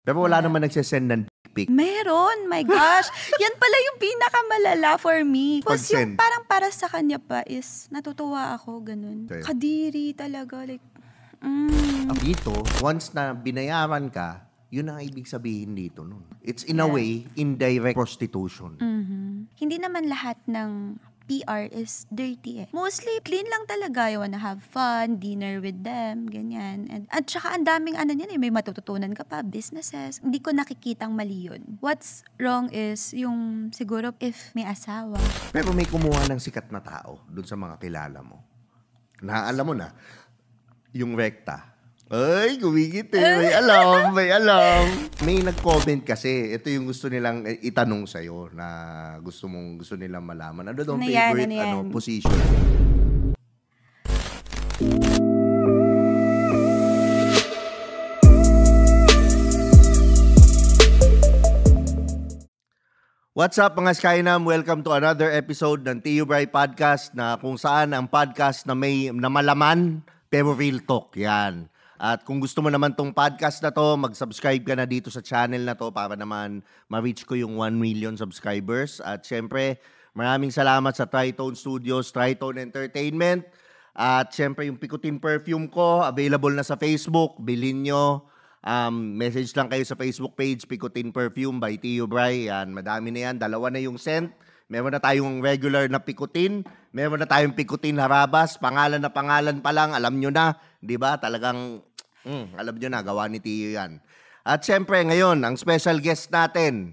Pero wala naman nagsasend ng dick pic. Meron, my gosh. Yan pala yung pinakamalala for me. Tapos yung parang para sa kanya pa is natutuwa ako, ganun. Okay. Kadiri talaga, like, Dito, once na binayaran ka, yun ang ibig sabihin dito nun. It's in a way, indirect prostitution. Hindi naman lahat ng PR is dirty eh. Mostly, clean lang talaga. You wanna have fun, dinner with them, ganyan. At saka ang daming yan eh, may matututunan ka pa, businesses. Hindi ko nakikitang mali yun. What's wrong is yung siguro if may asawa. Pero may kumuha ng sikat na tao dun sa mga kilala mo. Alam mo na, yung Recta. Ay, gumigit eh. May alam. May nag-comment kasi. Ito yung gusto nilang itanong sa'yo na gusto nilang malaman. Ano daw favorite position? What's up mga Skynam? Welcome to another episode ng TU Bray Podcast na kung saan ang podcast na may malaman pero real talk. Yan. At kung gusto mo naman tong podcast na to, mag-subscribe ka na dito sa channel na to para naman ma-reach ko yung 1 million subscribers. At syempre, maraming salamat sa Tritone Studios, Tritone Entertainment. At syempre, yung Picotin perfume ko, available na sa Facebook. Bilhin nyo. Message lang kayo sa Facebook page, Picotin Perfume by Tio Bray. Yan, madami na yan. 2 na yung scent. Meron na tayong regular na Picotin. Meron na tayong Picotin Harabas. Pangalan na pangalan pa lang. Alam nyo na. Diba? Talagang... alam nyo na, gawa ni Tio yan. At syempre, ngayon, ang special guest natin,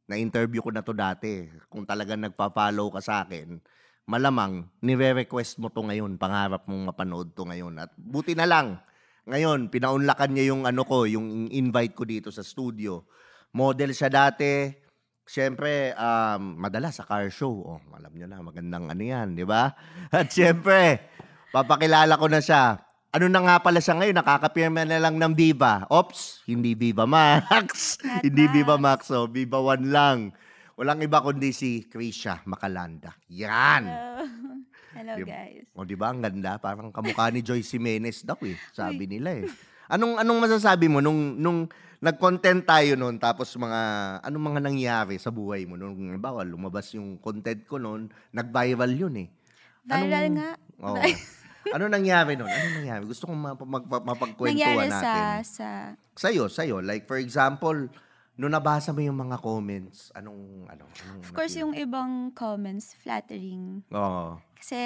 na-interview ko na to dati. Kung talagang nagpa-follow ka sa akin, malamang, nire-request mo to ngayon, pangarap mong mapanood to ngayon. At buti na lang, ngayon, pinaunlakan niya yung yung invite ko dito sa studio. Model siya dati, syempre, madalas sa car show. Oh, alam nyo na, magandang yan, di ba? At syempre, papakilala ko na siya. Ano na nga pala siya ngayon, nakakapirma na lang ng Viva. Oops, hindi Viva Max. Hindi Viva Max, oh, Viva 1 lang. Walang iba kundi si Krisha Macalanda. Yan. Hello guys. O, di ba? Ang ganda. Parang kamukha ni Joyce Jimenez daw eh. Sabi nila eh. Anong masasabi mo nung nag-content tayo noon tapos anong mga nangyari sa buhay mo nung bawa lumabas yung content ko noon, nag-viral yun eh. Viral nga. Oh. Ano nangyari nun? Gusto kong mapagkwentuhan natin. Sa'yo. Like, for example, nung nabasa mo yung mga comments, Of course, yung ibang comments, flattering. Oo. Kasi,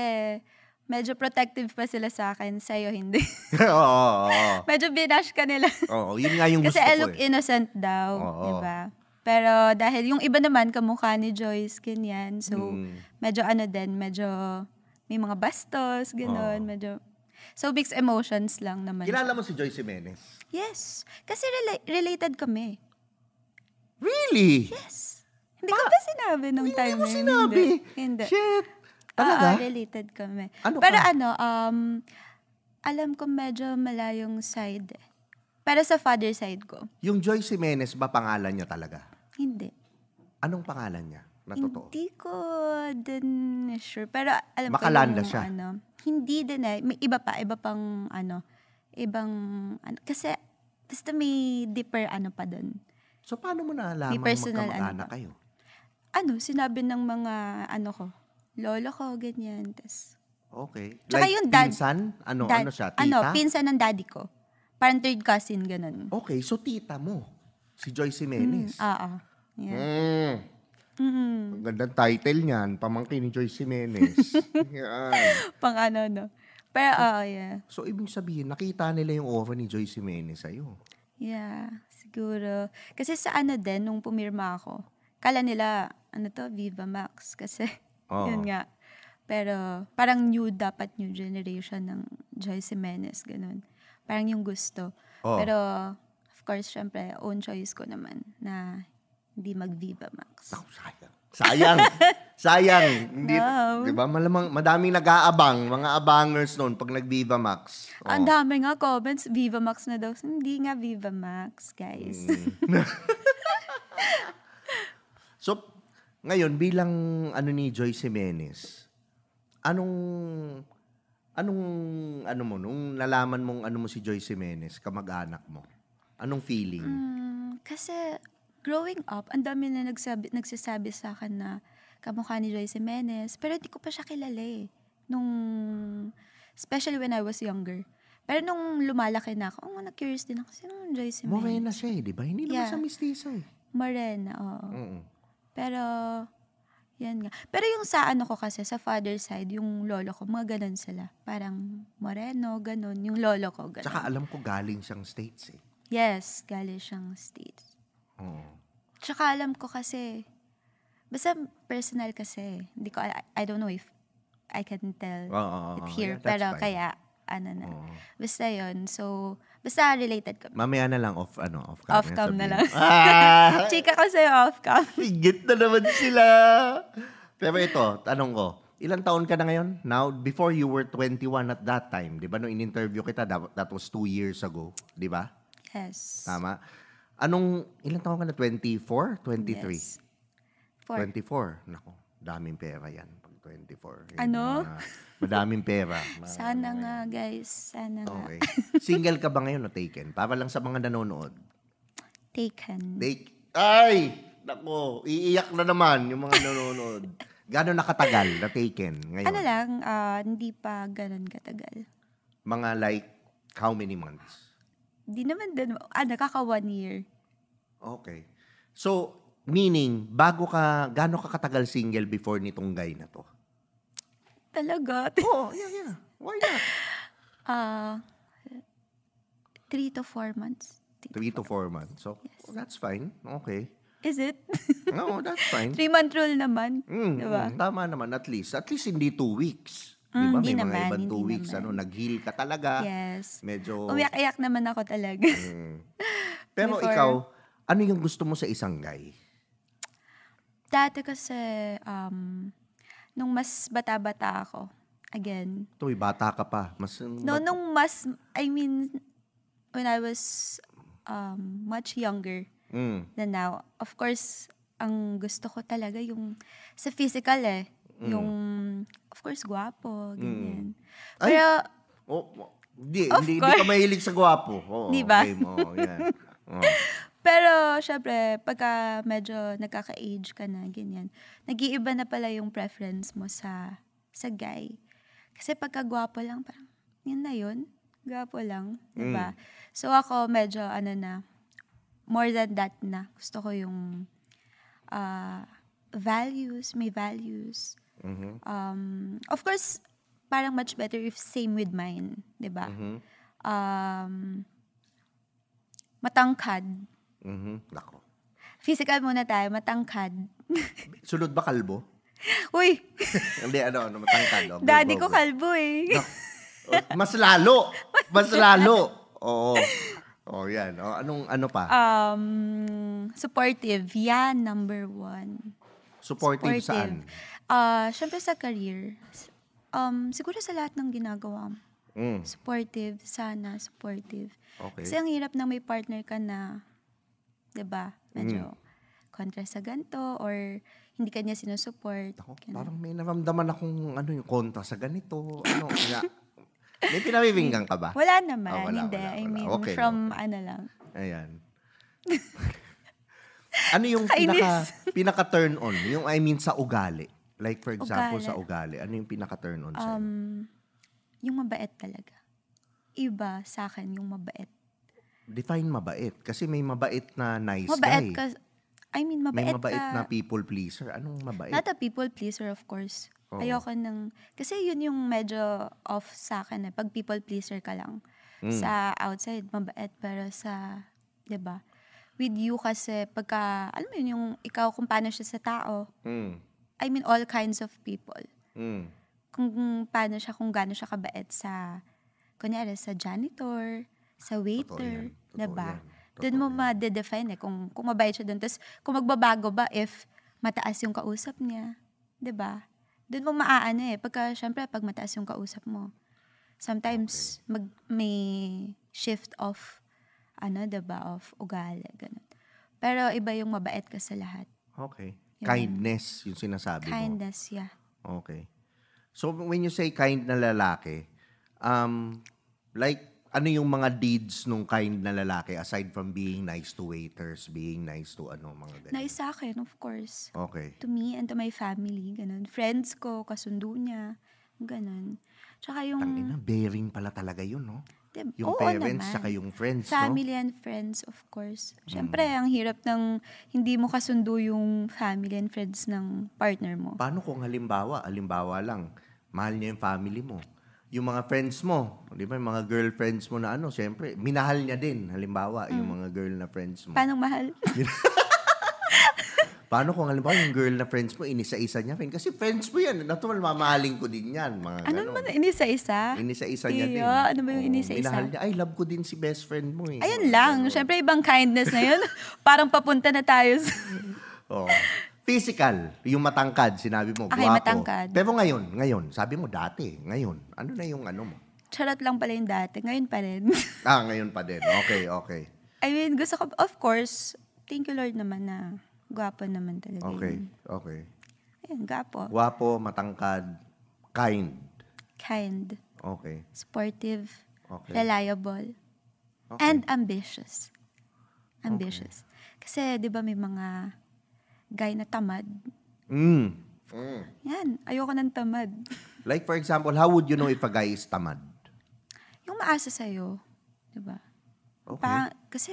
medyo protective pa sila sa akin. Sa'yo, hindi. Oo. Medyo binash ka nila. Oo, yun nga yung gusto ko Kasi I look innocent daw. Diba? Pero dahil yung iba naman, kamukha ni Joyce, ganyan. So, medyo may mga bastos, gano'n, medyo... So, mixed emotions lang naman. Kilala mo si Joyce Jimenez? Yes. Kasi related kami. Really? Yes. Hindi ko ba sinabi nung time? Hindi mo sinabi? Hindi. Shit. Talaga? Related kami. Pero alam ko medyo malayong side. Pero sa father side ko. Yung Joyce Jimenez ba pangalan niya talaga? Hindi. Anong pangalan niya? Na totoo? Hindi ko din sure. Pero alam Macalanda ko yung, siya. Hindi din eh. May ibang kasi basta may deeper pa dun. So, paano mo nalaman magkamag-anak kayo? Sinabi ng mga ko, lolo ko, ganyan. Okay. Tsaka like yung dad, pinsan? Ano siya? Tita? Pinsan ng daddy ko. Parang third cousin, ganun. Okay, so tita mo. Si Joyce Jimenez. Yeah. Ang gandang title niyan, pamangkin ni Joyce Jimenez. Yan. Pang no. Pero, yeah. So, ibig sabihin, nakita nila yung aura ni Joyce Jimenez sa'yo. Yeah, siguro. Kasi sa din, nung pumirma ako, kala nila, Viva Max. Kasi, yun nga. Pero, parang dapat new generation ng Joyce Jimenez, ganun. Parang yung gusto. Pero, of course, syempre, own choice ko naman na hindi mag-Viva Max. Oh, sayang. Hindi, no. Diba? Madaming nag-aabang, mga abangers noon pag nag-Viva Max. Ang dami nga comments, Viva Max na daw. Hindi nga Viva Max, guys. So, ngayon, bilang ni Joyce Jimenez, anong nung nalaman mong mo si Joyce Jimenez, kamag-anak mo? Anong feeling? Kasi growing up, ang dami na nagsasabi sa akin na kamukha ni Joyce Jimenez. Pero hindi ko pa siya kilala eh. Especially when I was younger. Pero nung lumalaki na ako, na-curious din ako. Sino Joyce Jimenez? Morena siya eh, di ba? Hindi naman siya mistisa eh. Morena, oo. Pero, yan nga. Pero yung sa ko kasi, sa father side, yung lolo ko, mga ganun sila. Parang moreno, ganun. Yung lolo ko, ganun. Tsaka alam ko galing siyang States eh. Yes, galing siyang States. Tsaka alam ko kasi, basta personal kasi, hindi ko, I don't know if I can tell it here. Yeah, pero fine. kaya, basta yun. So, basta related kami. Mamaya na lang off cam. Off-cam na lang. Ah! Chika ko sa'yo, off-cam. Higit na naman sila. Pero ito, tanong ko, ilang taon ka na ngayon? Now, before you were 21 at that time, di ba? Nung in-interview kita, that was 2 years ago. Di ba? Yes. Tama. Ilang taon ka na? 24? 23? Yes. 24. Nako, daming pera yan. Pag 24. Ano? Madaming pera. Sana nga, guys. Sana nga. Okay. Single ka ba ngayon o taken? Para lang sa mga nanonood. Taken. Ay! Nako, iiyak na naman yung mga nanonood. Gano'n nakatagal na taken ngayon? Ano lang, hindi pa ganun katagal. Mga like, how many months? Di naman din, kaka 1 year. Okay. So, meaning, gano'n ka katagal single before nitong guy na to? Talaga? Yeah. Why not? 3 to 4 months. 3 to 4 months. So, that's fine. Okay. Is it? No, that's fine. 3-month rule naman. Diba? Tama naman, at least. At least hindi 2 weeks. Diba? Hindi May naman, mga ibang 2 hindi weeks. naman. Nag-heal ka talaga. Yes. Medyo... Umiyak-iyak naman ako talaga. Pero Before. ikaw, ano yung gusto mo sa isang guy? Dati kasi, nung mas bata-bata ako, again. Tuy, bata ka pa. When I was much younger than now, of course, ang gusto ko talaga yung sa physical yung, of course, gwapo, ganyan. Ay! Pero, Hindi ka mahilig sa gwapo. Oo, Di ba? game, yan. pero, syempre, pagka medyo nagkaka-age ka na, ganyan, nag-iiba na pala yung preference mo sa guy. Kasi pagka gwapo lang, parang, yun na yun. Gwapo lang, diba? So, ako medyo, more than that na. Gusto ko yung values, may values. Of course, parang much better if same with mine, diba? Matangkad. Nako. Physical muna tayo, matangkad. Sunod ba kalbo? Uy! Hindi, matangkad. Daddy ko kalbo eh. Mas lalo. Oo. Oh, yan. Ano pa? Supportive. Yan, number 1. Supportive saan? Syempre sa career. Siguro sa lahat ng ginagawa mo. Supportive. Sana, supportive. Okay. Kasi ang hirap na may partner ka na, diba, medyo kontra sa ganito or hindi ka niya sinusupport. Parang may naramdaman akong yung kontra sa ganito. May pinamiminggan ka ba? Wala naman. Wala. Okay, from okay. lang. Ayan. Ano yung pinaka-turn on? Yung sa ugali. Like for example, sa ugali. Ano yung pinaka-turn on sa'yo? Yung mabait talaga. Iba sa akin yung mabait. Define mabait. Kasi may mabait na nice mabait guy. Mabait may mabait ka. na people pleaser. Anong mabait? Not a people pleaser, of course. Oo. Ayoko kasi yun yung medyo off sa akin pag people pleaser ka lang. Sa outside, mabait. Pero diba? With you kasi, alam mo yun, yung ikaw kung paano siya sa tao. All kinds of people. Kung paano siya, kung gaano siya kabait kunyari, sa janitor, sa waiter. Diba? Doon mo ma-define kung mabait siya doon. Tapos, kung magbabago ba if mataas yung kausap niya. Diba? Doon mo maaano syempre, pag mataas yung kausap mo, sometimes, may shift of, diba, of ugali, ganun. Pero, iba yung mabait ka sa lahat. Okay. Kindness, yung sinasabi mo. Kindness, yeah. Okay. So, when you say kind na lalaki, like, ano yung mga deeds nung kind na lalaki aside from being nice to waiters, being nice to mga ganyan? Nice sa akin, of course. Okay. To me and to my family, ganun. Friends ko, kasundo niya, ganun. Tsaka yung... Tangina, bearing pala talaga yun, no? Yung Oo parents, naman. saka yung friends, Family no? and friends, of course. Siyempre, ang hirap ng hindi mo kasundo yung family and friends ng partner mo. Paano kung halimbawa lang, mahal niya yung family mo. Yung mga friends mo, di ba, yung mga girlfriends mo na siyempre, minahal niya din, halimbawa, yung mga girl na friends mo. Paano mahal? Paano kung halimbawa yung girl na friends mo, inisa-isa niya? Kasi friends mo yan. Natural, mamahalin ko din yan. Mga Ano naman, inisa-isa? Inisa-isa niya din. Ano ba yung inisa-isa? Minahal niya, ay, love ko din si best friend mo eh. Ayun lang. Siyempre, ibang kindness na yun. Parang papunta na tayo sa... Physical, yung matangkad, sinabi mo, Okay, guwapo. matangkad. Pero ngayon, sabi mo dati, ngayon, ano na yung mo? Charot lang pala yung dati. Ngayon pa rin. Ngayon pa din. Okay. I mean, gusto ko, of course, thank you Lord naman na gwapo naman talaga. Okay. Ayun, gwapo. Guwapo, matangkad, kind. Kind. Okay. Sportive. Okay. Reliable. Okay. And ambitious. Ambitious. Kasi, di ba may mga guy na tamad? Yan. Ayoko ng tamad. Like for example, how would you know if a guy is tamad? Yung maasa sa'yo. Di ba? Okay. Kasi,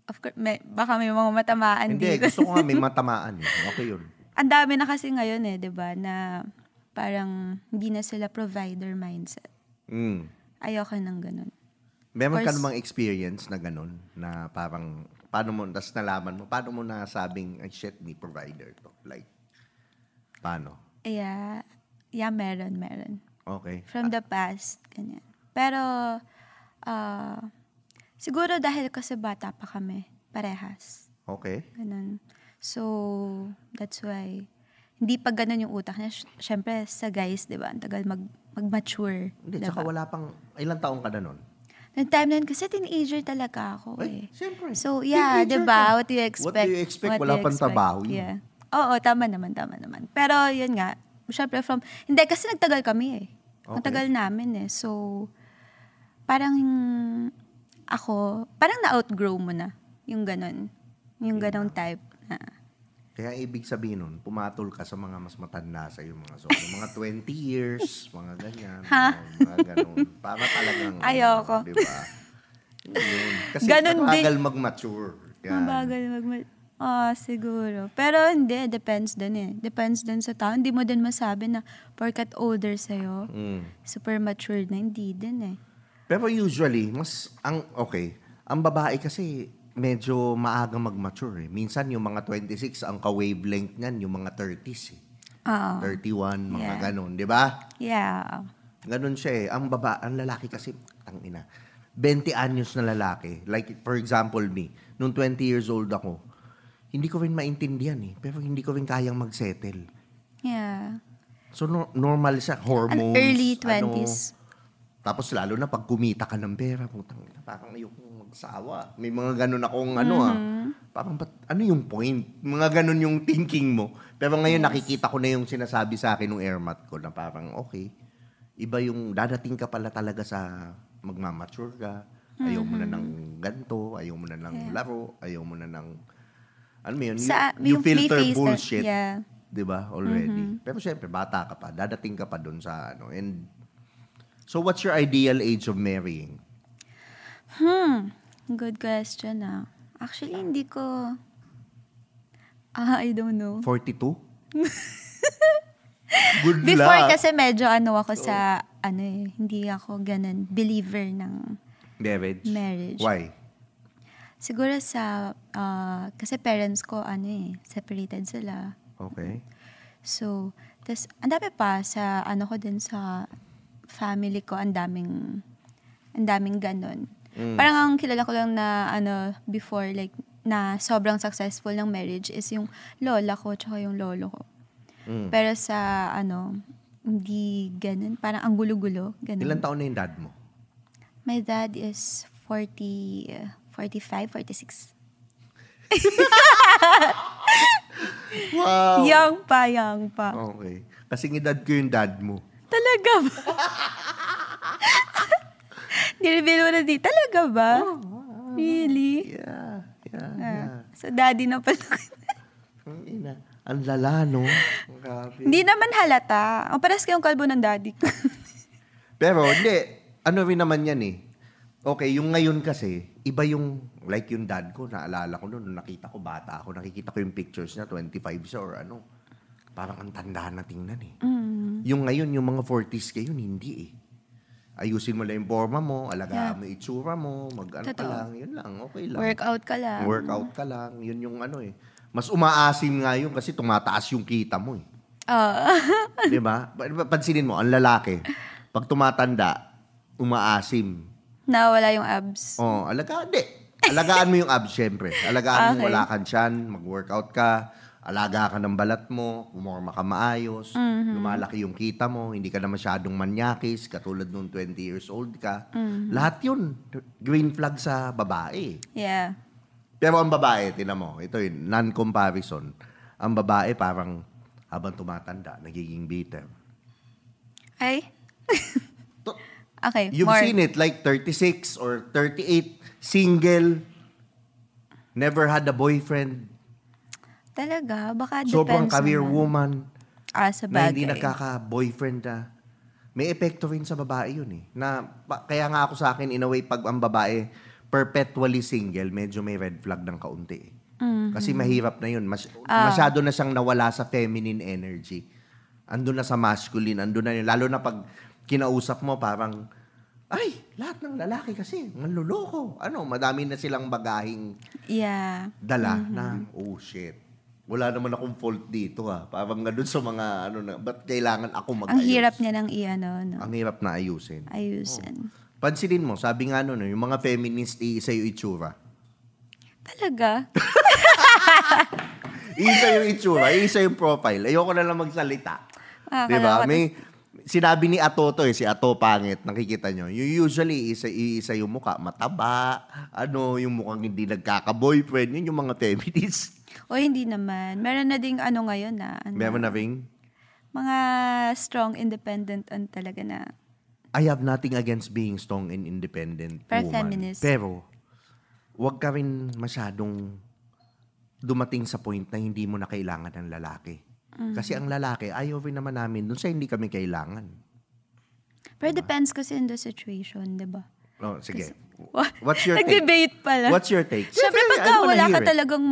of course, baka may mga matamaan Hindi, dito. gusto ko nga may matamaan. Okay yun. Ang dami na kasi ngayon di ba, na parang hindi na sila provider mindset. Ayoko ng ganun. Meron ka namang experience na ganun, na parang, paano mo, tas nalaman mo, paano mo nasabing, ay shit, ni provider to? Like, paano? Yeah, meron. Okay. From the past, ganyan. Pero, siguro dahil kasi bata pa kami, parehas. Okay. Ganun. So, that's why, hindi pa ganun yung utak niya. Siyempre, sa guys, di ba, ang tagal mag-mature. Hindi, diba? tsaka wala pang, ilang taong ka na nun? Noong time na yun, kasi teenager talaga ako Siyempre. So, yeah, di ba? What do you expect? What do you expect? Wala pang trabaho yun. Yeah. Oo, tama naman. Pero, yun nga, syempre hindi, kasi nagtagal kami Ang tagal namin So, parang parang na-outgrow mo na yung ganun. Yung ganung type na. Kaya ibig sabihin nun, pumatol ka sa mga mas matanda sa iyo, mga 20 years, mga ganyan, mga ganun. Para talagang, ayoko. Di ba? Yun. Kasi ganun mabagal mag-mature. Yan. Mabagal siguro. Pero hindi, depends din Depends din sa tao. Hindi mo din masabi na porkat older sa'yo, super mature na, hindi din Pero usually, ang babae kasi medyo maaga mag-mature Minsan yung mga 26, ang ka-wavelength niyan, yung mga 30s 31, mga ganun, di ba? Yeah. Ganun siya Ang lalaki kasi, tangina, 20 anyos na lalaki. Like, for example, me, nung 20 years old ako, hindi ko rin maintindihan pero hindi ko rin kayang mag-settle. Yeah. So, normal siya. Hormones. Early 20s. Tapos, lalo na pag kumita ka ng pera, parang ayokong magsawa. May mga ganun akong parang, ano yung point? Mga ganun yung thinking mo. Pero ngayon, nakikita ko na yung sinasabi sa akin ng airmat ko na parang, okay, iba yung dadating ka pala talaga sa magmamature ka. Ayaw mo na ng ganto, ayaw mo na ng laro, ayaw mo na ng ano mo yun? You filter bullshit. Yeah. Diba? Already. Pero syempre, bata ka pa. Dadating ka pa dun sa And so, what's your ideal age of marrying? Good question Actually, hindi ko... I don't know. 42? Good Before luck. kasi medyo ako sa, hindi ako ganun, believer ng marriage. Why? Siguro sa, kasi parents ko, separated sila. Okay. So, ang dami pa sa, ko din sa family ko, ang daming ganun. Parang ang kilala ko lang na, before, like, na sobrang successful ng marriage is yung lola ko tsaka yung lolo ko. Pero sa, hindi ganun. Parang ang gulo-gulo. Ganun. Ilan taon na yung dad mo? My dad is 45, 46. Wow! Young pa. Okay. Kasing edad ko yung dad mo. Talaga ba? Ni-reveal mo na di. Talaga ba? Really? Yeah. So, daddy na pala. Ang lala, no? Grabe. Hindi naman halata. Ang paras kayong kalbo ng daddy ko. Pero, hindi. Ano rin naman yan eh. Okay, yung ngayon kasi, iba yung, like yung dad ko, naalala ko noon, nakita ko, bata ako, nakikita ko yung pictures niya, 25 siya or ano. Parang ang tanda na tingnan eh. Yung ngayon, yung mga 40s kayo, hindi eh. Ayusin mo lang yung forma mo, alagaan mo yung itsura mo, mag-ano ka lang, yun lang, okay lang. Workout ka lang. Yun yung ano eh. Mas umaasim nga yun kasi tumataas yung kita mo eh. Diba? Pansinin mo, ang lalaki, pag tumatanda, umaasim. Nawala yung abs. Alagaan mo yung abs, syempre. Alagaan mo wala kang tiyan, mag-workout ka, alaga ka ng balat mo, umorma ka maayos, lumalaki yung kita mo, hindi ka na masyadong manyakis, katulad nung 20 years old ka. Lahat yun, green flag sa babae. Yeah. Pero ang babae, tinan mo, ito yun, non-comparison. Ang babae parang habang tumatanda, nagiging bitter. Ay? Okay, You've seen it like 36 or 38, single, never had a boyfriend. Talaga? Baka Sobrang depends career naman. woman. Sa Na bagay. hindi nagkaka-boyfriend na. May epekto rin sa babae yun eh. Kaya nga ako sa akin, in a way, pag ang babae perpetually single, medyo may red flag ng kaunti eh. Kasi mahirap na yun. Masyado na siyang nawala sa feminine energy. Andun na sa masculine, andun na yun. Lalo na pag kinausap mo, parang, ay, lahat ng lalaki kasi, manluloko. Madami na silang bagahing dala na, oh shit. Wala naman akong fault dito Parang nga dun sa mga, ba't kailangan ako mag-ayos? Ang hirap niya ng no? Ang hirap na ayusin. Ayusin. Pansinin mo, sabi nga yung mga feminist, iisa yung itsura. Talaga? Iisa yung itsura, iisa yung profile. Ayoko na lang magsalita. Diba? May, sinabi ni Ato to si Ato pangit, nakikita nyo. Usually, iisa yung mukha, mataba, yung mukhang hindi nagkaka-boyfriend, yun yung mga feminists. O hindi naman. Meron na ding ngayon na. Meron na ring? Mga strong, independent talaga na. I have nothing against being strong and independent woman. Feminist. Pero, wag ka rin masyadong dumating sa point na hindi mo na kailangan ng lalaki. Kasi ang lalaki, ayaw rin naman namin dun sa hindi kami kailangan. Pero depends kasi in the situation, di ba? Sige. Kasi, What's your take? Nag-debate pala. What's your take? Siyempre, pagka wala ka talagang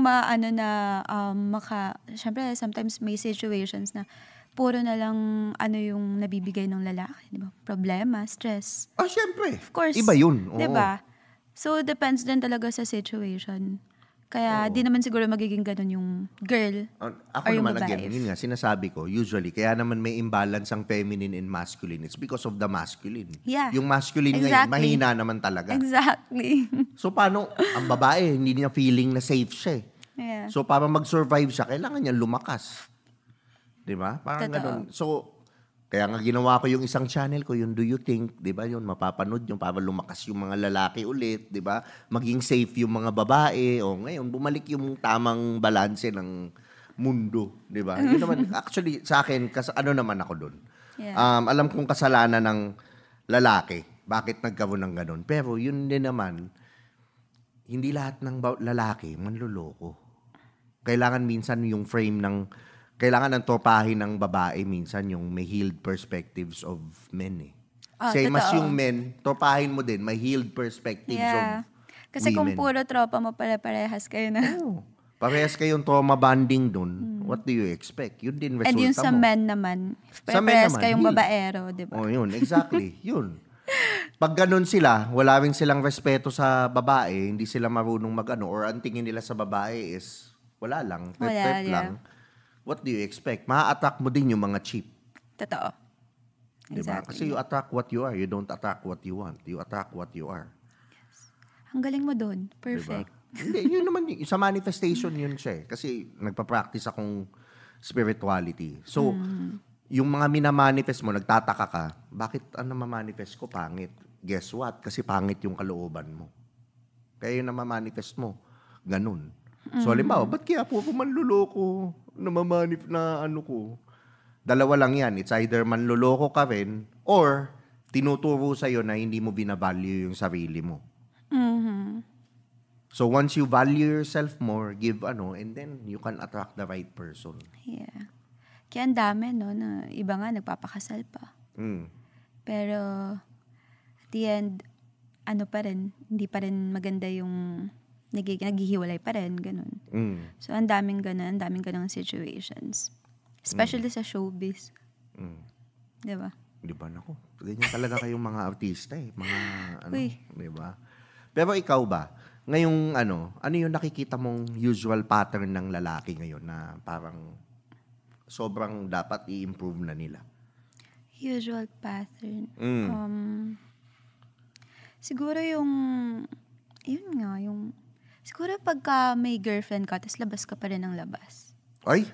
siyempre, sometimes may situations na puro na lang yung nabibigay ng lalaki, di ba? Problema, stress. Siyempre. Of course. Iba yun. Di ba? So, depends din talaga sa situation. Kaya, di naman siguro magiging ganun yung girl Ako or yung naman, babae. again, yun nga, sinasabi ko, usually, kaya naman may imbalance ang feminine and masculine. It's because of the masculine. Yeah. Yung masculine ngayon, mahina naman talaga. Exactly. So, paano, ang babae, hindi niya feeling na safe siya eh. Yeah. So, para mag-survive siya, kailangan niya lumakas. Di ba? Parang Totoo. ganun. So, kaya nga ginawa ko yung isang channel ko, yung Do You Think, di ba? Yun, mapapanood yung para lumakas yung mga lalaki ulit, di ba? Maging safe yung mga babae. O ngayon, bumalik yung tamang balanse ng mundo, di ba? Yun naman, actually, sa akin, naman ako dun. Yeah. Alam kong kasalanan ng lalaki, bakit nagkaroon ng ganun. Pero yun din naman, hindi lahat ng lalaki manluloko. Kailangan minsan yung frame kailangan ng tropahin ng babae minsan yung may healed perspectives of men eh. Kasi mas yung men, tropahin mo din, may healed perspectives of Kasi kung women. puro tropa mo parehas kayo na. Parehas kayong trauma bonding dun, what do you expect? Yun din resulta mo. And yung sa men naman, parehas kayong babaero, di ba? Yun, exactly. Yun. Pag ganun sila, wala rin silang respeto sa babae, hindi sila marunong or ang tingin nila sa babae is wala lang, pep lang. What do you expect? Ma-attract mo din yung mga cheap. Totoo. Diba? Exactly. Kasi you attract what you are. You don't attract what you want. You attract what you are. Ang galing mo doon. Perfect. Diba? Hindi, yun naman. Sa manifestation yun siya eh. Kasi nagpa-practice akong spirituality. So, yung mga minamanifest mo, nagtataka ka, bakit mamanifest ko pangit? Guess what? Kasi pangit yung kalooban mo. Kaya yung namamanifest mo, ganun. So, halimbawa, ba't kaya po manluloko na ko? Dalawa lang yan. It's either manluloko ka rin or tinuturo sa'yo na hindi mo binavalue yung sarili mo. Mhm. So once you value yourself more, and then you can attract the right person. Yeah. Kaya ang dami, no, na iba nga nagpapakasal pa. Pero, at the end, pa rin, hindi pa rin maganda yung naghihiwalay pa rin, ganun. So, ang daming ganun situations. Especially sa showbiz. Diba? Diba, naku. Ganyan talaga kayong mga artista eh. Mga, Uy. diba? Pero ikaw ba, ngayong ano yung nakikita mong usual pattern ng lalaki ngayon na parang sobrang dapat i-improve na nila? Usual pattern. Siguro yung siguro pagka may girlfriend ka, tapos labas ka pa rin ng labas. Ay,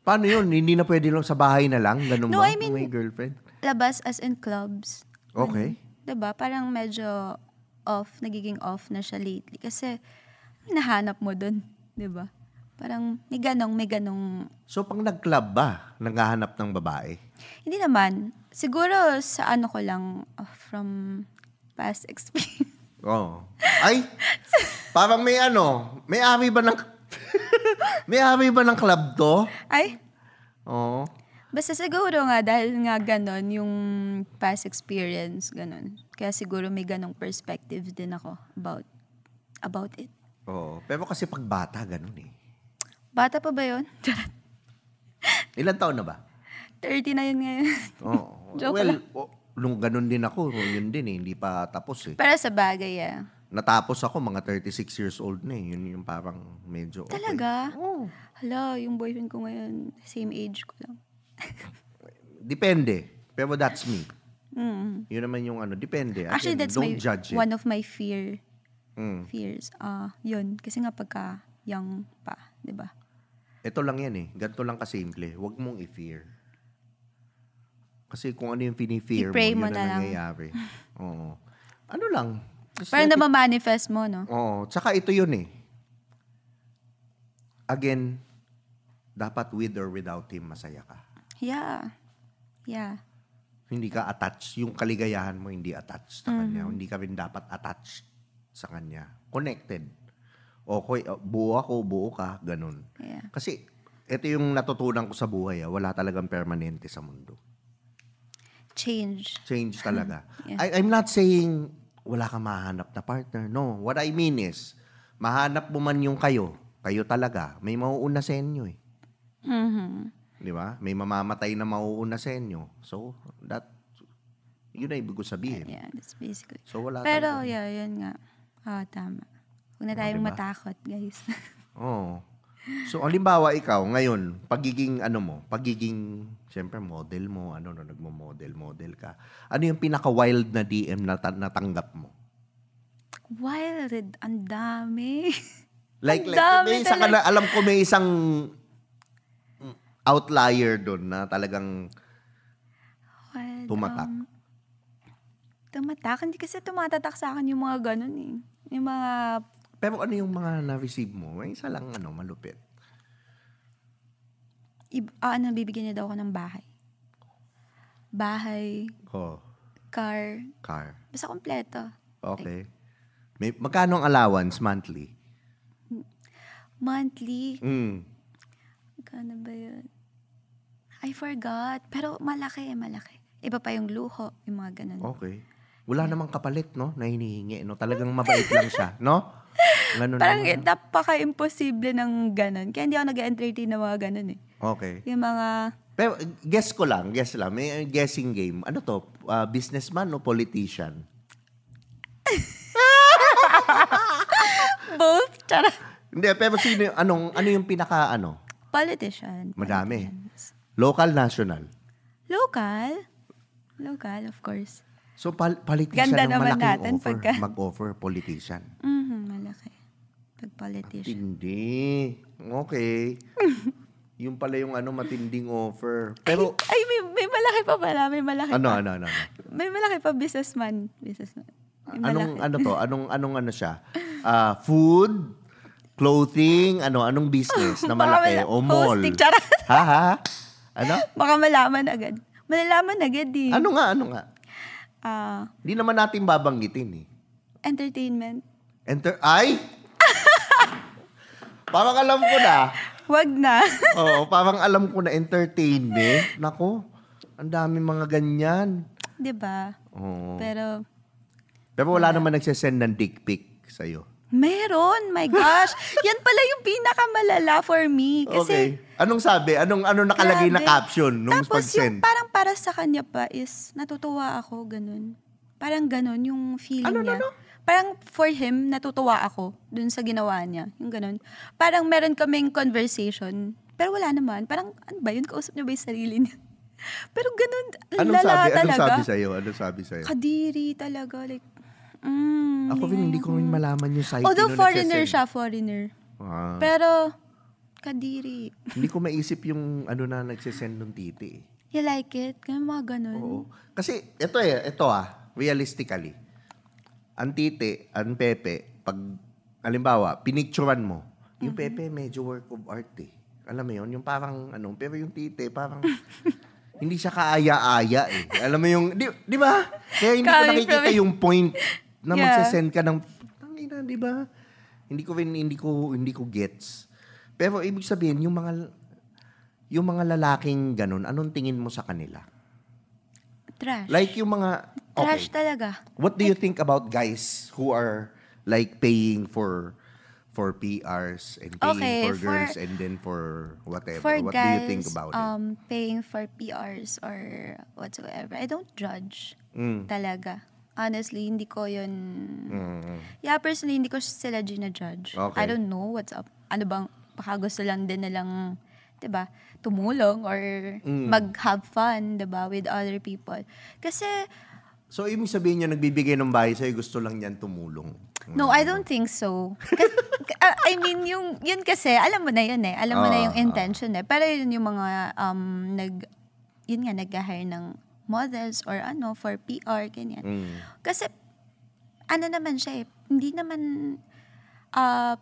paano yun? Hindi na pwede lang sa bahay na lang? Ganun No, ba? I mean, kung may girlfriend? Labas as in clubs. Okay. Diba? Parang medyo nagiging off na siya lately. Kasi, nahanap mo dun. Diba? Parang may ganong. So, pang nag-club ba, naghahanap ng babae? Hindi naman. Siguro sa ko lang, from past experience. Oh. Ay, parang may ari ba ng, may ari ba ng club to? Ay, Oo. basta siguro nga, dahil nga ganon, yung past experience, ganon. Kaya siguro may ganong perspective din ako about it. Oo. Pero kasi pag bata, ganun eh. Bata pa ba yun? Ilan taon na ba? 30 na yun ngayon. Oo. Joke Well, lang. nung ganun din ako, yun din eh, hindi pa tapos eh. Pero sa bagay, Natapos ako, mga 36 years old na eh. Yun yung parang medyo okay. Talaga? Oo. Hala, yung boyfriend ko ngayon, same age ko lang. Depende. Pero that's me. Mm. Yun naman yung depende. Actually, Again, that's don't judge it. one of my fears. Yun. Kasi nga pagka young pa, di ba? Ito lang yan eh. Ganito lang kasimple. Huwag mong i-fear. Kasi kung ano yung fini-fear mo, I-pray yun mo na na lang. nangyayari. Oo. Ano lang. Parang namamanifest mo, no? Oo. Tsaka ito yun eh. Again, dapat with or without him, masaya ka. Yeah. Hindi ka attached. Yung kaligayahan mo, hindi attached sa kanya. Hindi ka rin dapat attached sa kanya. Connected. Okay, buo ako, buo ka, ganun. Yeah. Kasi, ito yung natutunan ko sa buhay. Wala talagang permanente sa mundo. Change talaga. Yeah. I'm not saying wala kang mahanap na partner. No. What I mean is, mahanap mo man yung kayo talaga, may mauuna sa inyo eh. Di ba? May mamamatay na mauuna sa inyo. So, yun na ibig ko sabihin. Yeah, that's basically. So, wala Pero, talaga. yun nga. Tama. Huwag na tayong diba? matakot, guys. Oo. So, halimbawa ikaw, ngayon, pagiging, siyempre, model mo, nagmo-model ka. Ano yung pinaka-wild na DM na natanggap mo? Wild. Ang dami. Like dami may isa alam ko may isang outlier doon na talagang Wild, tumatak. Tumatak? Hindi kasi tumatatak sa akin yung mga ganun eh. Yung mga... Pero ano yung mga na-receive mo? May isa lang malupit. Bibigyan niya daw ako ng bahay. Oh. Car. Basta kompleto. Okay. Magkano ang allowance monthly? Monthly? Magkano ba yun? I forgot. Pero malaki. Iba pa yung luho, yung mga ganun. Okay. Wala namang kapalit, no? Na hinihingi, no? Talagang mabait lang siya, no? Ganun Parang naman. napaka-imposible ng ganun. Kaya hindi ako nag-entertain ng mga ganun eh. Okay. Yung mga... Pero guess lang. May guessing game. Ano to? Businessman o politician? Both. Charot. Hindi, pero sino, ano yung pinaka, Politician. Madami. Politicians. Local, national? Local, of course. So, politician Ganda ng naman malaking natin offer, pagka... mag-offer, politician. Malaki. Pag politician. Hindi. Okay. Yung pala yung matinding offer. Pero, may malaki pa pala. May malaki ano? pa. May malaki pa, businessman. Anong siya? Food, clothing, anong business na malaki? O mall? Hosting, charot. Ha? Ano? Baka malaman agad. Malalaman agad eh. Ano nga? Hindi naman natin babanggitin eh. Entertainment. Ay! Parang alam ko na. Wag na. Oo, parang alam ko na entertainment. Nako, ang dami mga ganyan. 'Di ba? Oo. Pero wala naman nagsisend ng dick pic sa'yo. meron, my gosh. Yan pala yung pinakamalala for me. Okay. Kasi, Anong sabi? Anong nakalagay na grabe. caption nung Tapos pag-send? yung parang para sa kanya pa is natutuwa ako, ganun. Parang ganun yung feeling niya. Parang for him, natutuwa ako dun sa ginawa niya. Yung ganun. Parang meron kaming conversation, pero wala naman. Parang, ano ba yun? Kausap niya ba yung sarili niya? Pero ganun, lala talaga. Anong sabi sa'yo? Kadiri talaga. Like, Ako rin, hindi ko rin malaman yung site. although foreigner siya, foreigner. Pero, kadiri. Hindi ko maisip yung na nagsisend ng titi. You like it? Kaya mga ganun. Oo. Kasi, ito realistically, ang titi, ang pepe, pag, halimbawa, pinicturan mo, yung pepe medyo work of art eh. Alam mo yun? Yung parang, pero yung titi, parang, hindi siya kaaya-aya eh. Alam mo yung, di ba? Kaya hindi ko nakikita yung point na magsasend ka ng, tangina, di ba? Hindi ko gets. Pero ibig sabihin, yung mga lalaking ganun, anong tingin mo sa kanila? Trash. Like yung mga, Trash talaga. What do you think about guys who are like paying for PRs and paying for girls and then for whatever? For What guys, do you think about it? paying for PRs or whatsoever, I don't judge. Talaga. Honestly, hindi ko yun... Yeah, personally, hindi ko sila gina-judge. Okay. I don't know what's up. Ano bang, baka gusto lang din nilang, diba, tumulong or mag-have fun, diba, with other people. Kasi... So, ibig sabihin niya, nagbibigay ng bahay sa'yo, gusto lang niyan tumulong. No, I don't think so. I mean, yun kasi, alam mo na yun eh. Alam mo na yung intention eh. Pero yun yung mga, nag-hire ng models or for PR, ganyan. Kasi, naman siya eh, hindi naman,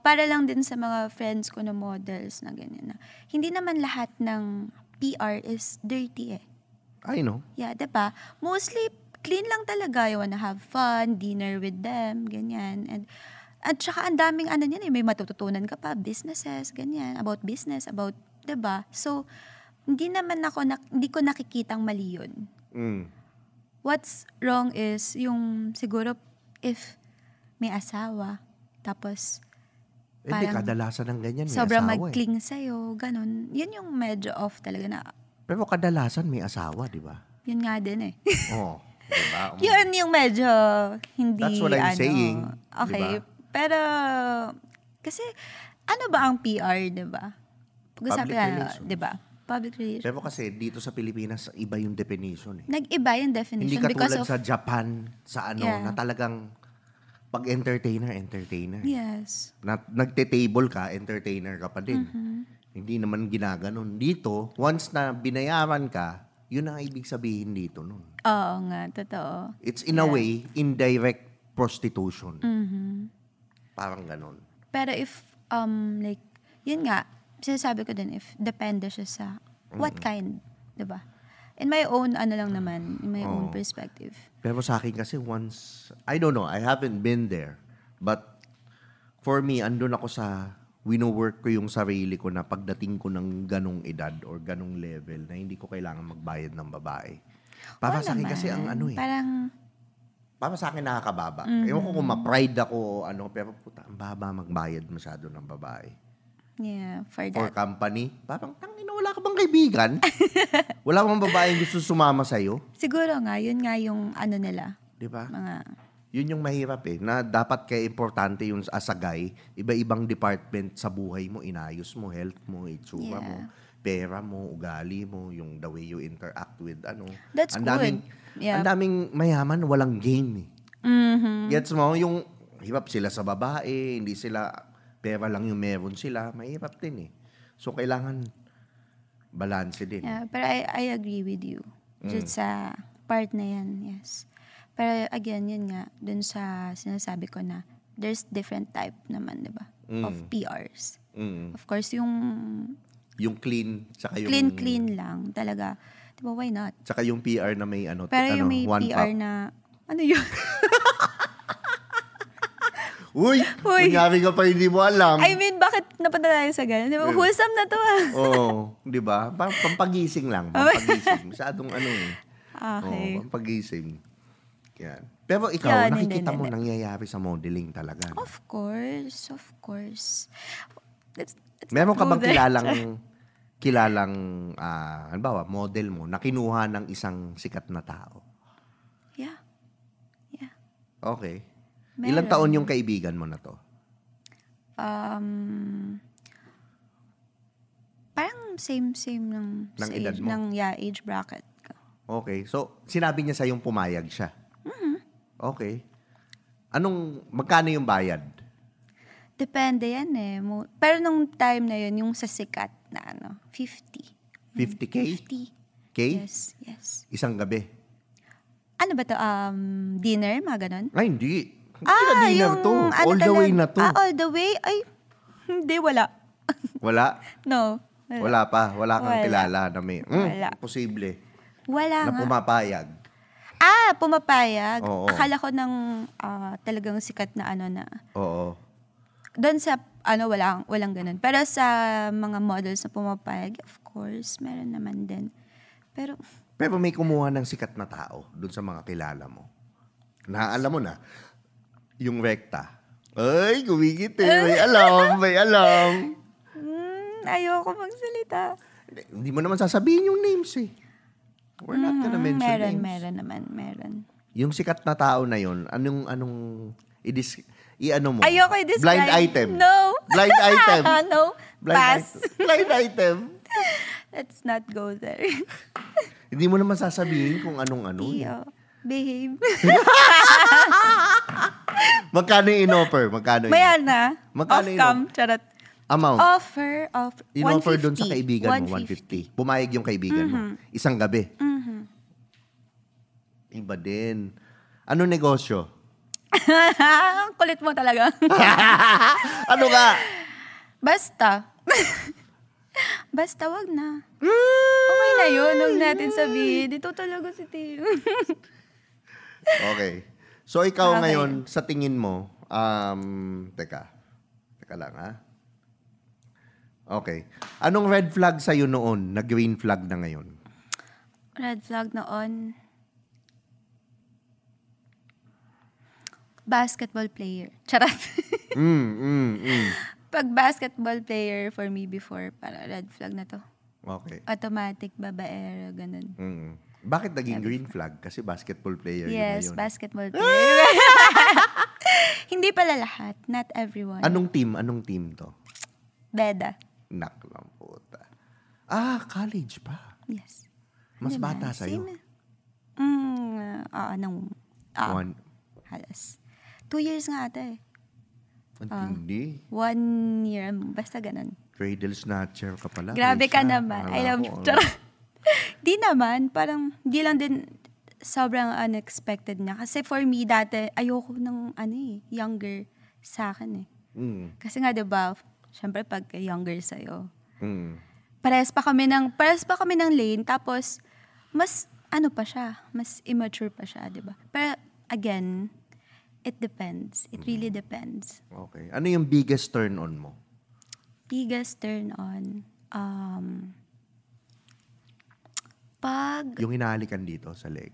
para lang din sa mga friends ko na models na ganyan na, hindi naman lahat ng PR is dirty eh. I know. Yeah, diba? Mostly, clean lang talaga. You wanna have fun, dinner with them, ganyan. At saka ang daming yan eh, may matututunan ka pa, businesses, ganyan, about business, about, diba? So, hindi ko nakikitang mali yun. What's wrong is, yung siguro, if may asawa, tapos, parang, kadalasan ng ganyan, may sobrang asawa mag-cling sa'yo, ganun. Yun yung medyo off talaga na. Pero kadalasan may asawa, di ba? Yun nga din eh. Oo. Diba? Yun yung medyo hindi, That's what I'm saying. Okay. Diba? Pero, kasi, ano ba ang PR, diba? Pag-usapan na, diba? Public relations. Pero kasi, dito sa Pilipinas, iba yung definition eh. Nag-iba yung definition. Hindi because katulad of, sa Japan, sa na talagang, pag entertainer. Yes. Nagte-table ka, entertainer ka pa din. Hindi naman ginaganon. Dito, once na binayaran ka, yun ang ibig sabihin dito nun. Oo nga, totoo. It's in a way, indirect prostitution. Parang ganon. Pero if, like, yun nga, sinasabi ko din, if depende siya sa what kind, diba? In my own, in my own perspective. Pero sa akin kasi once, I don't know, I haven't been there. But for me, andun ako sa wino-work ko yung sarili ko na pagdating ko ng ganong edad or ganong level na hindi ko kailangan magbayad ng babae. Para sa akin kasi ang para sa akin nakakababa. Ewan ko kung ma-pride ako o pero puta, ang baba magbayad masyado ng babae. Yeah, for that. For company, parang tangina, wala ka bang kaibigan? Wala bang babaeng gusto sumama sa'yo? Siguro nga, yun nga yung nila. Diba? Mga... Yun yung mahirap eh, na dapat kaya importante yung as a guy, iba-ibang department sa buhay mo, inayos mo, health mo, itsura mo, pera mo, ugali mo, yung the way you interact with That's good. Ang daming mayaman, walang game eh. Gets mo? Yung hirap sila sa babae, hindi sila, pera lang yung meron sila, mahirap din eh. So, kailangan balance din. Yeah, pero I agree with you. Just sa part na yan, yes. Pero again, yun nga, dun sa sinasabi ko na there's different type naman, di ba? Of PRs. Of course, yung clean, tsaka yung... Clean lang, talaga. Di ba, why not? Tsaka yung PR na may Pero yung may one PR pop. na Ano yun? Uy, kunyari ka pa hindi mo alam. I mean, bakit napunta tayo sa ganun? Di ba? Wholesome na to Oo, di ba? Pampagising lang. Pampagising. Masyadong Okay. Pampagising. Yan. Pero ikaw, Yan, nakikita mo hindi. nangyayari sa modeling talaga. No? Of course. Let's Meron ka go bang there. kilalang halimbawa, model mo na kinuha ng isang sikat na tao? Yeah. Okay. Meron. Ilang taon yung kaibigan mo na to? Parang same ng Ng sa edad age, mo? age bracket ko. Okay. So, sinabi niya sa'yong pumayag siya? Okay. Magkano yung bayad? Depende yan eh. Pero nung time na yun, yung sa sikat na 50. 50K? 50. K? Yes. Isang gabi? Ano ba to? Dinner? Mga ganon? Ay, hindi. Hindi na dinner to. All the way na to. all the way? Ay, hindi, wala. Wala? No. Wala pa. Wala kang Wala. kilala na may... Wala. Posible. Wala Na nga. pumapayag. Pumapayag. Oo. Akala ko ng talagang sikat na na. Oo. Doon sa, walang ganun. Pero sa mga models na pumapayag, of course, meron naman din. Pero may kumuha ng sikat na tao dun sa mga kilala mo. Alam mo na, yung rekta. Ay, gumigit eh. May alam. Ayoko magsalita. Hindi mo naman sasabihin yung names eh. We're not gonna mention names. Meron. Yung sikat na tao na yun, anong i-ano mo? Ayoko i-describe. Blind item. No. Blind item. No. Pass. Blind item. Let's not go there. Hindi mo naman sasabihin kung anong ano. Iyo. Behave. Magkano yung in-offer? Mayan na. Magkano Off-cam. Charot. Amount? Offer of 150. In-offer dun sa kaibigan mo, 150. Pumayag yung kaibigan mo. Isang gabi. Iba din. Anong negosyo? Ang kulit mo talaga. Ano ka? Basta wag na. Okay na yun. Huwag natin sabihin. Dito talaga si Tio. Okay. So, ikaw Okay. ngayon, sa tingin mo, teka lang ha. Okay. Anong red flag sa'yo noon na green flag na ngayon? Red flag noon. Basketball player. Charot. Pag basketball player for me before, para red flag na to. Okay. Automatic, babaero, ganun. Bakit naging green flag? Kasi basketball player Yes, yun na yun. basketball player. Hindi pala lahat. Not everyone. Anong team to? Beda. Naklang puta. College pa. Yes. Mas Diba? bata sa'yo. Same. Halos. 2 years nga ata eh. Hindi. 1 year. Basta ganun. Cradle snatcher ka pala. Grabe ka Lisa. naman. Akala I love ko, Charot. Di naman. Parang, di lang din sobrang unexpected niya. Kasi for me, dati, ayoko ng younger sa akin eh. Kasi nga, diba, syempre pag younger sa'yo, pares pa kami ng lane, tapos, mas, pa siya, mas immature pa siya, diba? Pero, again, it depends. It really depends. Okay. Ano yung biggest turn on mo? Biggest turn on, pag... Yung hinahalikan dito sa leg.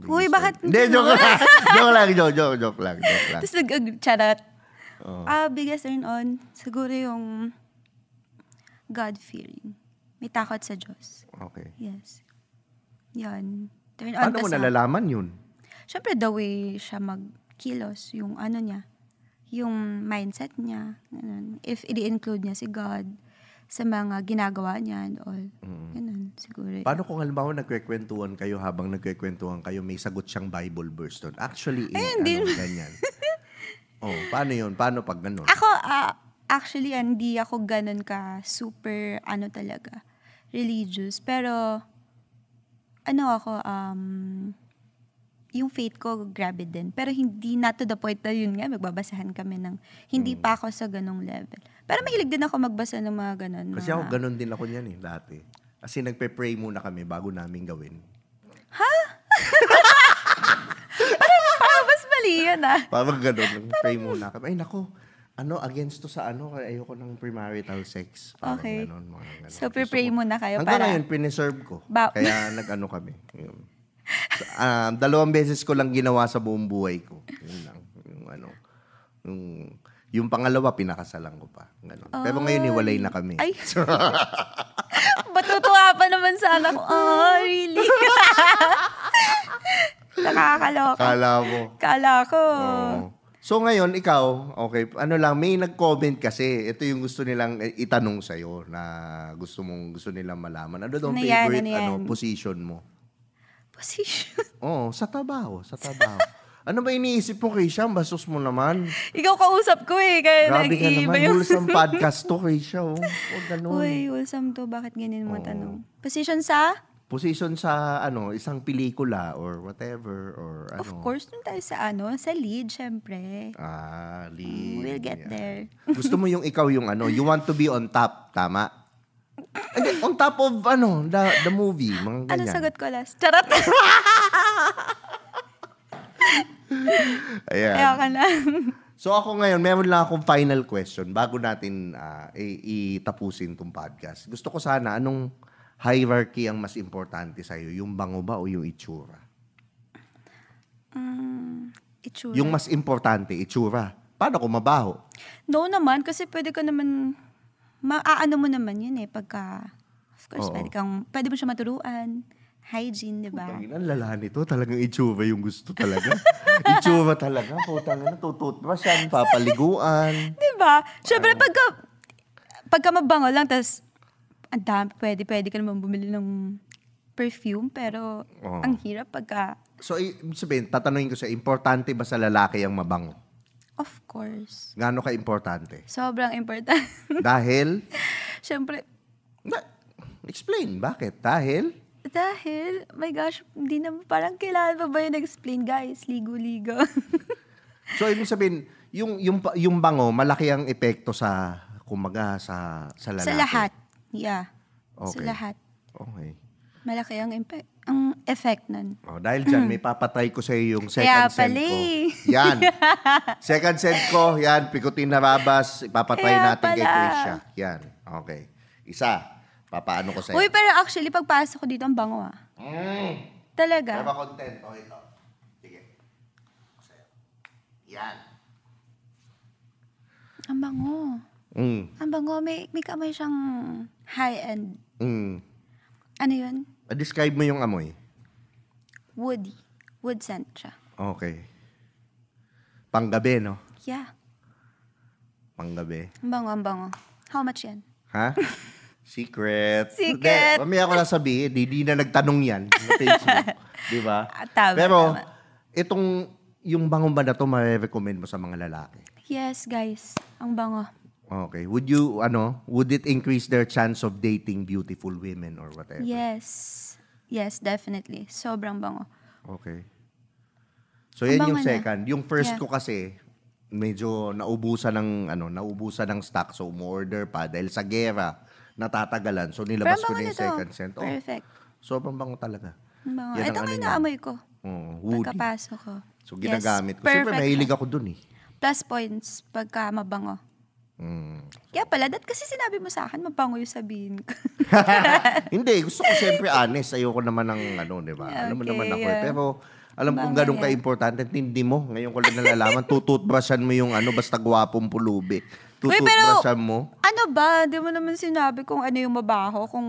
Uy, bakit? Hindi, joke lang. Joke lang. Tapos charot. Biggest turn on, siguro yung God-fearing. May takot sa Diyos. Okay. Yes. Yan. Turn on. Paano mo nalalaman yun? Siyempre, the way siya magkilos, yung niya, yung mindset niya. Ganun. If i-include niya si God sa mga ginagawa niya and all. Ganun, siguro. Paano kung halimbawa nagkwekwentuhan kayo, habang nagkwekwentuhan kayo, may sagot siyang Bible verse doon? Actually, ganyan. Paano yun? Paano pag ganun? Ako, actually, hindi ako ganun ka super, talaga, religious. Pero, ako, yung faith ko, grabe din. Pero hindi na to the point na yun nga, magbabasahan kami ng, hindi pa ako sa ganung level. Pero mahilig din ako magbasa ng mga ganun. Kasi ako ganun din ako niyan dati. Kasi nagpe-pray muna kami bago namin gawin. Ha? Ano mali yun Parang ganun. Pray muna kami. Ay, nako. Against to sa kaya ayoko ng premarital sex. Parang Okay. ganun, mga ganun. So, pre-pray muna kayo Hanggang para... ngayon, pineserve ko. Ba- Kaya kami. Yun. 2 beses ko lang ginawa sa buong buhay ko. Yun lang. Yung pangalawa, pinakasalan ko pa. Ganun. Pero ngayon, hiwalay na kami. Ay. Matutuwa pa naman sana ko. Oh, really? Nakakaloka. Kala ko. Oo. So ngayon, ikaw, okay, may nag-comment kasi, ito yung gusto nilang itanong sa'yo na gusto nilang malaman. Ano daw ang favorite position mo? Position? Oo, sa trabaho. Ano ba iniisip mo, Keisha? Bastos mo naman. Ikaw kausap ko Kaya Grabe ka nag-iiba naman. yung... Wholesome podcast to, Keisha. Huwag ganun. Uy, wholesome to. Bakit ganyan mo tanong? Position sa? Position sa isang pelikula or whatever or Of course, dun tayo sa sa lead, syempre. Lead. We'll get there. Gusto mo yung ikaw yung you want to be on top, tama? On top of the movie, mga ganyan. Ano sagot ko last? Charot! Ayan. Ayoko na. So ako ngayon, meron lang akong final question bago natin itapusin tong podcast. Gusto ko sana, anong hierarchy ang mas importante sa'yo? Yung bango ba o yung itsura? Itsura. Yung mas importante, itsura. Paano kung mabaho? No naman, kasi pwede ka naman, maaano mo naman yun pagka, of course, pwede mo siya maturuan. Hygiene, di ba? Ang lala nito, talagang itsura yung gusto talaga. Itsura talaga. Putang ina, tututbrush yan, papaliguan. Di ba? Siyempre, pagka mabango lang, tas ang dami, pwede ka naman bumili ng perfume, pero ang hirap pagka... So, sabihin, tatanungin ko siya, importante ba sa lalaki ang mabango? Of course. Gaano ka-importante? Sobrang important. Dahil? Siyempre, Explain, bakit? Dahil, my gosh, hindi naman, parang kailangan pa ba yung explain, guys? Ligo-ligo. so, ibig sabihin, yung bango, malaki ang epekto sa, kumaga, sa lalaki? Sa lahat. Yeah. Okay. Sa lahat. Okay. Malaki ang effect nun. Dahil dyan, may papatry ko sa iyo yung Kaya second scent pala ko. Yan. Second scent ko, yan, pikutin na rabas, ipapatry Kaya natin kay pala. Krisha. Yan. Okay. Isa, papaano ko sa iyo. Uy, pero actually, pagpasok ko dito, ang bango Talaga. Pero content. Ito. Sige. Yan. Ang bango. Ang bango. May kamay siyang high-end. Ano yun? Describe mo yung amoy. Woody. Wood scent siya. Okay. Panggabi, no? Yeah. Panggabi. Ang bango. How much yan? Ha? Secret. Secret. Mamaya ko lang sabihin, di na nagtanong yan sa Facebook. Di ba? Tama, Pero, tama. yung bango ba na to, ma-recommend mo sa mga lalaki? Yes, guys. Ang bango. Okay. Would it increase their chance of dating beautiful women or whatever? Yes. Yes, definitely. Sobrang bango. Okay. So, yan Ang yung bango na. second. Yung first Yeah. ko kasi, medyo naubusan ng stock. So, umorder pa. Dahil sa gera, natatagalan. So, nilabas ko na yung second scent. Perfect. Sobrang bango talaga. Ang bango. Yan ang Ito nga niya. inaamoy ko. Woody. Pagkapasok ko. So, ginagamit ko. Yes, Siyempre, perfect. mahilig ako dun eh. Plus points pagka mabango. Kaya pala, kasi sinabi mo sa akin, mabango yung sabihin ko. Hindi, gusto ko siyempre honest. Ayoko naman ng di ba? Alam mo Okay, naman ako yeah. Pero, alam kong Bango ganun yan. ka-importante. Hindi mo. Ngayon ko lang nalalaman. Tututbrushan mo yung basta gwapong pulubi. Uy, pero, Tututbrushan mo. ano ba? Di mo naman sinabi kung ano yung mabaho, kung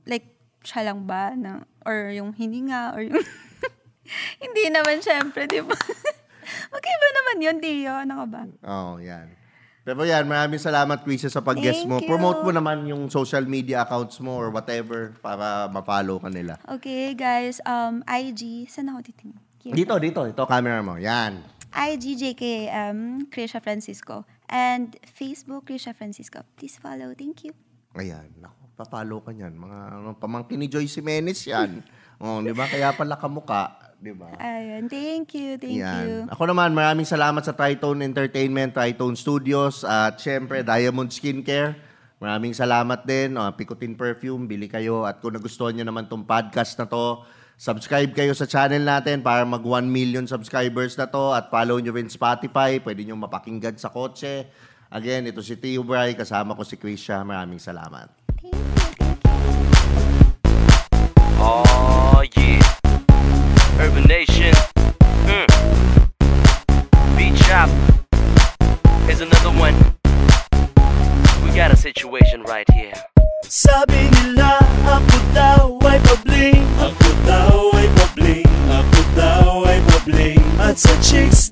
like, siya lang ba? Or yung hininga, or yung... Hindi naman, syempre, di ba? Magkaiba naman yun, Dio. Ano ka ba? Yan. Pero yan, maraming salamat, Krisha, sa pag-guest mo. Thank you. Promote mo naman yung social media accounts mo or whatever para ma-follow ka nila. Okay, guys. IG. Saan ako titingin? Dito. Ito, camera mo. Yan. IG, JKM, Krisha Francisco. And Facebook, Krisha Francisco. Please follow. Thank you. Ayan. Naku, pa-follow ka niyan. Mga pamangkin ni Joyce Jimenez yan. Di ba? Kaya pala kamuka. Di ba? Ayun. Thank you. Thank Yan. you. Ako naman, maraming salamat sa Tritone Entertainment, Tritone Studios, at syempre, Diamond Skincare. Maraming salamat din. Pikutin Perfume, bili kayo. At kung nagustuhan nyo naman tong podcast na to, Subscribe kayo sa channel natin para mag 1 million subscribers na to at follow nyo rin Spotify. Pwede nyo mapakinggan sa kotse. Again, ito si Tio Bry. Kasama ko si Krisha. Maraming salamat. Oh, yeah. Urban Nation. Beat Shop. Here's another one. We got a situation right here. Sabi nila ako daw ay pabling, ako daw ay pabling, ako daw ay pabling. At sa chicks